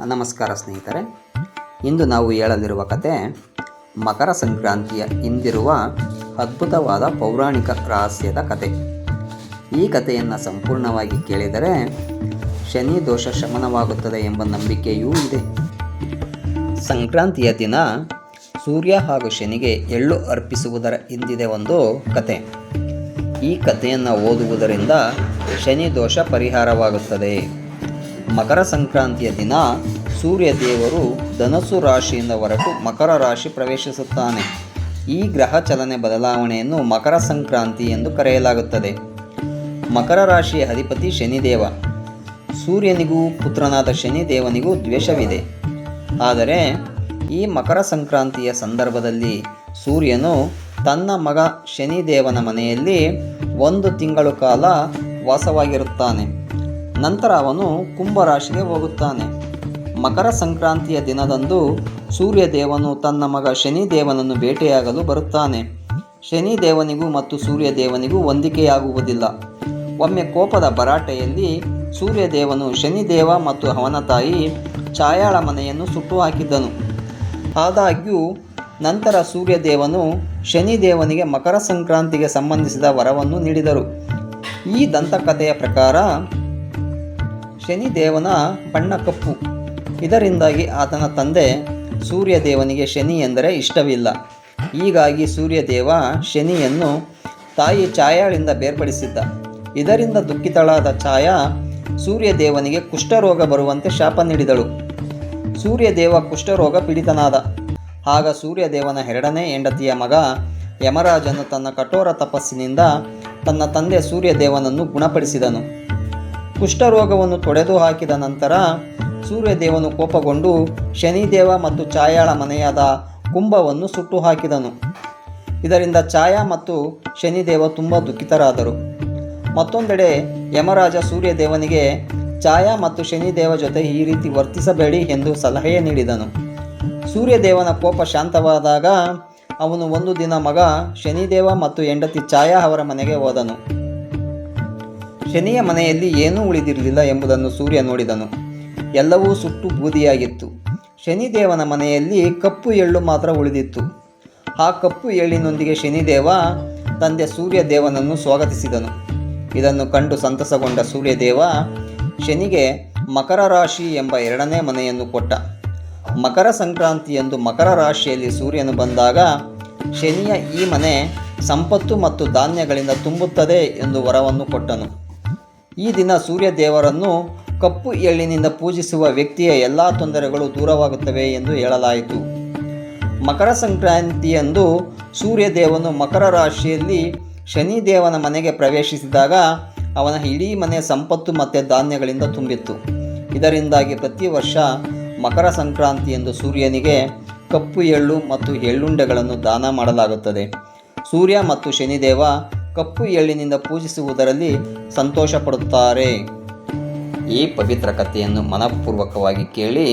ನಮಸ್ಕಾರ ಸ್ನೇಹಿತರೆ. ಇಂದು ನಾವು ಹೇಳಲಿರುವ ಕತೆ ಮಕರ ಸಂಕ್ರಾಂತಿಯ ಹಿಂದಿರುವ ಅದ್ಭುತವಾದ ಪೌರಾಣಿಕ ರಹಸ್ಯದ ಕತೆ. ಈ ಕಥೆಯನ್ನು ಸಂಪೂರ್ಣವಾಗಿ ಕೇಳಿದರೆ ಶನಿ ದೋಷ ಶಮನವಾಗುತ್ತದೆ ಎಂಬ ನಂಬಿಕೆಯೂ ಇದೆ. ಸಂಕ್ರಾಂತಿಯ ದಿನ ಸೂರ್ಯ ಹಾಗೂ ಶನಿಗೆ ಎಳ್ಳು ಅರ್ಪಿಸುವುದರ ಹಿಂದಿದೆ ಒಂದು ಕತೆ. ಈ ಕಥೆಯನ್ನು ಓದುವುದರಿಂದ ಶನಿ ದೋಷ ಪರಿಹಾರವಾಗುತ್ತದೆ. ಮಕರ ಸಂಕ್ರಾಂತಿಯ ದಿನ ಸೂರ್ಯ ದೇವರು ಧನಸ್ಸು ರಾಶಿಯಿಂದ ಹೊರಟು ಮಕರ ರಾಶಿ ಪ್ರವೇಶಿಸುತ್ತಾನೆ. ಈ ಗ್ರಹ ಚಲನೆ ಬದಲಾವಣೆಯನ್ನು ಮಕರ ಸಂಕ್ರಾಂತಿ ಎಂದು ಕರೆಯಲಾಗುತ್ತದೆ. ಮಕರ ರಾಶಿಯ ಅಧಿಪತಿ ಶನಿದೇವ. ಸೂರ್ಯನಿಗೂ ಪುತ್ರನಾದ ಶನಿದೇವನಿಗೂ ದ್ವೇಷವಿದೆ. ಆದರೆ ಈ ಮಕರ ಸಂಕ್ರಾಂತಿಯ ಸಂದರ್ಭದಲ್ಲಿ ಸೂರ್ಯನು ತನ್ನ ಮಗ ಶನಿದೇವನ ಮನೆಯಲ್ಲಿ 1 ತಿಂಗಳು ಕಾಲ ವಾಸವಾಗಿರುತ್ತಾನೆ. ನಂತರ ಅವನು ಕುಂಭರಾಶಿಗೆ ಹೋಗುತ್ತಾನೆ. ಮಕರ ಸಂಕ್ರಾಂತಿಯ ದಿನದಂದು ಸೂರ್ಯದೇವನು ತನ್ನ ಮಗ ಶನಿದೇವನನ್ನು ಭೇಟಿಯಾಗಲು ಬರುತ್ತಾನೆ. ಶನಿದೇವನಿಗೂ ಮತ್ತು ಸೂರ್ಯದೇವನಿಗೂ ಹೊಂದಿಕೆಯಾಗುವುದಿಲ್ಲ. ಒಮ್ಮೆ ಕೋಪದ ಭರಾಟೆಯಲ್ಲಿ ಸೂರ್ಯದೇವನು ಶನಿದೇವ ಮತ್ತು ಅವನ ತಾಯಿ ಛಾಯಾಳ ಮನೆಯನ್ನು ಸುಟ್ಟು ಹಾಕಿದ್ದನು. ಆದಾಗ್ಯೂ ನಂತರ ಸೂರ್ಯದೇವನು ಶನಿದೇವನಿಗೆ ಮಕರ ಸಂಕ್ರಾಂತಿಗೆ ಸಂಬಂಧಿಸಿದ ವರವನ್ನು ನೀಡಿದರು. ಈ ದಂತಕಥೆಯ ಪ್ರಕಾರ ಶನಿದೇವನ ಬಣ್ಣ ಕಪ್ಪು. ಇದರಿಂದಾಗಿ ಆತನ ತಂದೆ ಸೂರ್ಯದೇವನಿಗೆ ಶನಿ ಎಂದರೆ ಇಷ್ಟವಿಲ್ಲ. ಹೀಗಾಗಿ ಸೂರ್ಯದೇವ ಶನಿಯನ್ನು ತಾಯಿ ಛಾಯಾಳಿಂದ ಬೇರ್ಪಡಿಸಿದ್ದ. ಇದರಿಂದ ದುಃಖಿತಳಾದ ಛಾಯಾ ಸೂರ್ಯದೇವನಿಗೆ ಕುಷ್ಠರೋಗ ಬರುವಂತೆ ಶಾಪ ನೀಡಿದಳು. ಸೂರ್ಯದೇವ ಕುಷ್ಠರೋಗ ಪೀಡಿತನಾದ. ಆಗ ಸೂರ್ಯದೇವನ 2ನೇ ಹೆಂಡತಿಯ ಮಗ ಯಮರಾಜನು ತನ್ನ ಕಠೋರ ತಪಸ್ಸಿನಿಂದ ತನ್ನ ತಂದೆ ಸೂರ್ಯದೇವನನ್ನು ಗುಣಪಡಿಸಿದನು. ಕುಷ್ಠರೋಗವನ್ನು ತೊಡೆದು ಹಾಕಿದ ನಂತರ ಸೂರ್ಯದೇವನು ಕೋಪಗೊಂಡು ಶನಿದೇವ ಮತ್ತು ಛಾಯಾಳ ಮನೆಯಾದ ಕುಂಭವನ್ನು ಸುಟ್ಟು ಹಾಕಿದನು. ಇದರಿಂದ ಛಾಯಾ ಮತ್ತು ಶನಿದೇವ ತುಂಬ ದುಃಖಿತರಾದರು. ಮತ್ತೊಂದೆಡೆ ಯಮರಾಜ ಸೂರ್ಯದೇವನಿಗೆ ಛಾಯಾ ಮತ್ತು ಶನಿದೇವ ಜೊತೆ ಈ ರೀತಿ ವರ್ತಿಸಬೇಡಿ ಎಂದು ಸಲಹೆ ನೀಡಿದನು. ಸೂರ್ಯದೇವನ ಕೋಪ ಶಾಂತವಾದಾಗ ಅವನು ಒಂದು ದಿನ ಮಗ ಶನಿದೇವ ಮತ್ತು ಹೆಂಡತಿ ಛಾಯಾ ಅವರ ಮನೆಗೆ ಹೋದನು. ಶನಿಯ ಮನೆಯಲ್ಲಿ ಏನೂ ಉಳಿದಿರಲಿಲ್ಲ ಎಂಬುದನ್ನು ಸೂರ್ಯ ನೋಡಿದನು. ಎಲ್ಲವೂ ಸುಟ್ಟು ಬೂದಿಯಾಗಿತ್ತು. ಶನಿದೇವನ ಮನೆಯಲ್ಲಿ ಕಪ್ಪು ಎಳ್ಳು ಮಾತ್ರ ಉಳಿದಿತ್ತು. ಆ ಕಪ್ಪು ಎಳ್ಳಿನೊಂದಿಗೆ ಶನಿದೇವ ತಂದೆ ಸೂರ್ಯದೇವನನ್ನು ಸ್ವಾಗತಿಸಿದನು. ಇದನ್ನು ಕಂಡು ಸಂತಸಗೊಂಡ ಸೂರ್ಯದೇವ ಶನಿಗೆ ಮಕರ ರಾಶಿ ಎಂಬ 2ನೇ ಮನೆಯನ್ನು ಕೊಟ್ಟ. ಮಕರ ಸಂಕ್ರಾಂತಿಯಂದು ಮಕರ ರಾಶಿಯಲ್ಲಿ ಸೂರ್ಯನು ಬಂದಾಗ ಶನಿಯ ಈ ಮನೆ ಸಂಪತ್ತು ಮತ್ತು ಧಾನ್ಯಗಳಿಂದ ತುಂಬುತ್ತದೆ ಎಂದು ವರವನ್ನು ಕೊಟ್ಟನು. ಈ ದಿನ ಸೂರ್ಯದೇವರನ್ನು ಕಪ್ಪು ಎಳ್ಳಿನಿಂದ ಪೂಜಿಸುವ ವ್ಯಕ್ತಿಯ ಎಲ್ಲ ತೊಂದರೆಗಳು ದೂರವಾಗುತ್ತವೆ ಎಂದು ಹೇಳಲಾಯಿತು. ಮಕರ ಸಂಕ್ರಾಂತಿಯಂದು ಸೂರ್ಯದೇವನು ಮಕರ ರಾಶಿಯಲ್ಲಿ ಶನಿದೇವನ ಮನೆಗೆ ಪ್ರವೇಶಿಸಿದಾಗ ಅವನ ಇಡೀ ಮನೆ ಸಂಪತ್ತು ಮತ್ತು ಧಾನ್ಯಗಳಿಂದ ತುಂಬಿತ್ತು. ಇದರಿಂದಾಗಿ ಪ್ರತಿ ವರ್ಷ ಮಕರ ಸಂಕ್ರಾಂತಿಯಂದು ಸೂರ್ಯನಿಗೆ ಕಪ್ಪು ಎಳ್ಳು ಮತ್ತು ಎಳ್ಳುಂಡೆಗಳನ್ನು ದಾನ ಮಾಡಲಾಗುತ್ತದೆ. ಸೂರ್ಯ ಮತ್ತು ಶನಿದೇವ ಕಪ್ಪು ಎಳ್ಳಿನಿಂದ ಪೂಜಿಸುವುದರಲ್ಲಿ ಸಂತೋಷ ಪಡುತ್ತಾರೆ. ಈ ಪವಿತ್ರ ಕಥೆಯನ್ನು ಮನಪೂರ್ವಕವಾಗಿ ಕೇಳಿ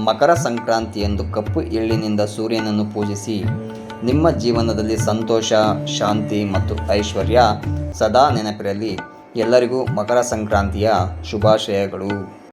ಮಕರ ಸಂಕ್ರಾಂತಿಯಂದು ಕಪ್ಪು ಎಳ್ಳಿನಿಂದ ಸೂರ್ಯನನ್ನು ಪೂಜಿಸಿ. ನಿಮ್ಮ ಜೀವನದಲ್ಲಿ ಸಂತೋಷ, ಶಾಂತಿ ಮತ್ತು ಐಶ್ವರ್ಯ ಸದಾ ನೆನಪಿರಲಿ. ಎಲ್ಲರಿಗೂ ಮಕರ ಸಂಕ್ರಾಂತಿಯ ಶುಭಾಶಯಗಳು.